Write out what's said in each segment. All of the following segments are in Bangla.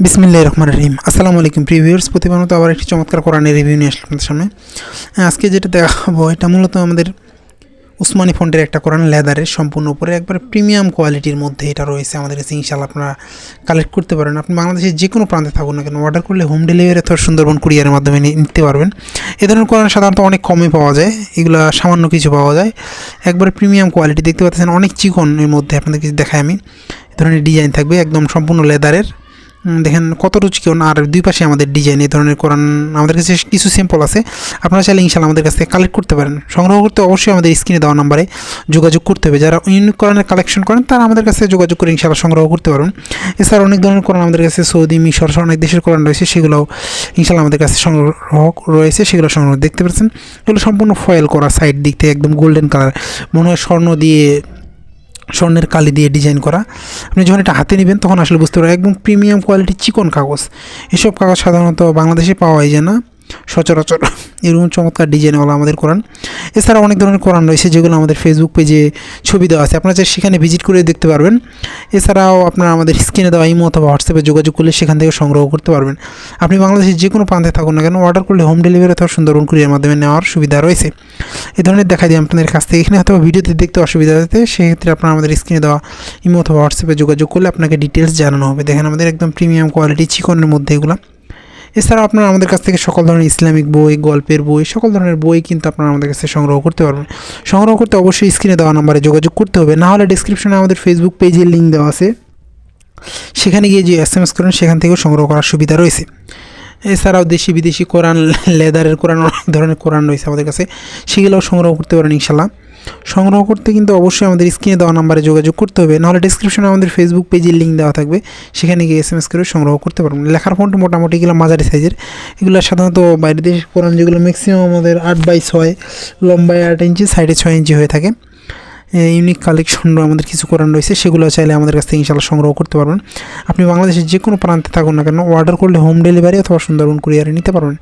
বিসমিল্লাহির রহমানির রহিম। আসসালামু আলাইকুম প্রিভিউয়ার্স, প্রতিবার মতো আবার একটি চমৎকার কোরআনের রিভিউ নিয়ে আসলাম আপনাদের সামনে। আজকে যেটা দেখাবো এটা মূলত আমাদের উসমানী ফন্টের একটা কোরআন, লেদারের সম্পূর্ণ উপরে একবার প্রিমিয়াম কোয়ালিটির মধ্যে এটা রয়েছে আমাদের কাছে। ইনশাআল্লাহ আপনারা কালেক্ট করতে পারেন। আপনি বাংলাদেশের যে কোনো প্রান্তে থাকুন না কেন, অর্ডার করলে হোম ডেলিভারি অথবা সুন্দরবন কুরিয়ারের মাধ্যমে নিতে পারবেন। এ ধরনের কোরআন সাধারণত অনেক কমে পাওয়া যায়, এগুলো সামান্য কিছু পাওয়া যায়। একবার প্রিমিয়াম কোয়ালিটি দেখতে পাচ্ছেন, অনেক চিকনের মধ্যে আপনাদেরকে দেখায় আমি। এ ধরনের ডিজাইন থাকবে একদম সম্পূর্ণ লেদারের। দেখেন কত রুচিকর, আর দুই পাশে আমাদের ডিজাইন। এই ধরনের কোরআন আমাদের কাছে কিছু স্যাম্পল আছে, আপনারা চাইলে ইনশাআল্লাহ আমাদের কাছ থেকে কালেক্ট করতে পারেন। সংগ্রহ করতে অবশ্যই আমাদের স্ক্রিনে দেওয়া নাম্বারে যোগাযোগ করতে হবে। যারা ইউনিক কোরআনের কালেকশন করেন তারা আমাদের কাছে যোগাযোগ করে ইনশাআল্লাহ সংগ্রহ করতে পারবেন। এছাড়া অনেক ধরনের কোরআন আমাদের কাছে সৌদি, মিশর অনেক দেশের কোরআন রয়েছে, সেগুলোও ইনশাআল্লাহ আমাদের কাছে সংগ্রহ রয়েছে। সেগুলো সংগ্রহ দেখতে পাচ্ছেন, এগুলো সম্পূর্ণ ফয়েল করা, সাইড দিক থেকে একদম গোল্ডেন কালার, মনে হয় স্বর্ণের কালি দিয়ে ডিজাইন করা। আপনি যখন এটা হাতে নেবেন তখন আসলে বুঝতে পারবেন একদম প্রিমিয়াম কোয়ালিটির চিকন কাগজ। এসব কাগজ সাধারণত বাংলাদেশে পাওয়া যায় না সচরাচর, এরকম চমৎকার ডিজাইনওয়ালা আমাদের কোরআন। এছাড়া অনেক ধরনের কোরআন রয়েছে যেগুলো আমাদের ফেসবুক পেজে ছবি দেওয়া আছে, আপনারা সেখানে ভিজিট করে দেখতে পারবেন। এছাড়াও আপনারা আমাদের স্ক্রিনে দেওয়া ইমো অথবা হোয়াটসঅ্যাপে যোগাযোগ করলে সেখান থেকে সংগ্রহ করতে পারবেন। আপনি বাংলাদেশের যে কোনো প্রান্তে থাকুন না কেন, অর্ডার করলে হোম ডেলিভারি অথবা সুন্দরবন কুরিয়ারের মাধ্যমে নেওয়ার সুবিধা রয়েছে। এই ধরনের দেখা দিই আপনাদের কাছ থেকে। এখানে হয়তো ভিডিওতে দেখতে অসুবিধা হতে, সেক্ষেত্রে আপনারা আমাদের স্ক্রিনে দেওয়া ইমো অথবা হোয়াটসঅ্যাপে যোগাযোগ করলে আপনাকে ডিটেলস জানানো হবে। দেখেন আমাদের একদম প্রিমিয়াম কোয়ালিটি চিকনের মধ্যে এগুলো। এছাড়াও আপনারা আমাদের কাছ থেকে সকল ধরনের ইসলামিক বই, গল্পের বই, সকল ধরনের বই কিন্তু আপনারা আমাদের কাছে সংগ্রহ করতে পারবেন। সংগ্রহ করতে অবশ্যই স্ক্রিনে দেওয়া নাম্বারে যোগাযোগ করতে হবে, না হলে ডিসক্রিপশনে আমাদের ফেসবুক পেজের লিঙ্ক দেওয়া আছে, সেখানে গিয়ে যে SMS করেন সেখান থেকেও সংগ্রহ করার সুবিধা রয়েছে। এছাড়াও দেশি বিদেশি কোরআন, লেদারের কোরআন, অনেক ধরনের কোরআন রয়েছে আমাদের কাছে, সেগুলোও সংগ্রহ করতে পারেন ইনশাল্লাহ। সংগ্রহ করতে কিন্তু অবশ্যই আমাদের স্ক্রিনে দেওয়া নাম্বারে যোগাযোগ করতে হবে, নাহলে ডিসক্রিপশনে আমাদের ফেসবুক পেজের লিঙ্ক দেওয়া থাকবে, সেখানে গিয়ে SMS করে সংগ্রহ করতে পারবেন। লেখার ফন্ট মোটামুটি এগুলো মাঝারি সাইজের, এগুলো সাধারণত বাইরের দেশের কোরআন যেগুলো ম্যাক্সিমাম আমাদের 8/6, লম্বায় 8 ইঞ্চি, সাইডে 6 ইঞ্চি হয়ে থাকে। ইউনিক কালেকশন আমাদের কিছু কোরআন রয়েছে, সেগুলো চাইলে আমাদের কাছ থেকে ইনশাআল্লাহ সংগ্রহ করতে পারবেন। আপনি বাংলাদেশের যে কোনো প্রান্তে থাকুন না কেন, অর্ডার করলে হোম ডেলিভারি অথবা সুন্দরবন কুরিয়ারে নিতে পারবেন।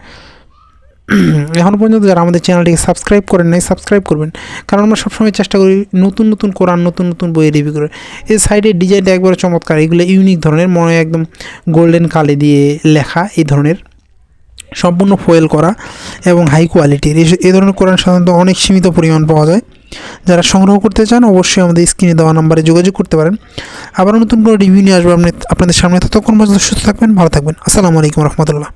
এখন পর্যন্ত যারা আমাদের চ্যানেলটিকে সাবস্ক্রাইব করেন নাই, সাবস্ক্রাইব করবেন, কারণ আমরা সবসময় চেষ্টা করি নতুন নতুন কোরআন, নতুন নতুন বইয়ের রিভিউ করে। এই সাইডের ডিজাইনটা একবারে চমৎকার, এগুলো ইউনিক ধরনের, মনে হয় একদম গোল্ডেন কালি দিয়ে লেখা, এই ধরনের সম্পূর্ণ ফয়েল করা এবং হাই কোয়ালিটির। এই ধরনের কোরআন সাধারণত অনেক সীমিত পরিমাণ পাওয়া যায়। যারা সংগ্রহ করতে চান অবশ্যই আমাদের স্ক্রিনে দেওয়া নাম্বারে যোগাযোগ করতে পারেন। আবার নতুন করে রিভিউ নিয়ে আসবো আপনাদের সামনে। ততক্ষণ পর্যন্ত সুস্থ থাকবেন, ভালো থাকবেন। আসসালামু আলাইকুম রহমতুল্লাহ।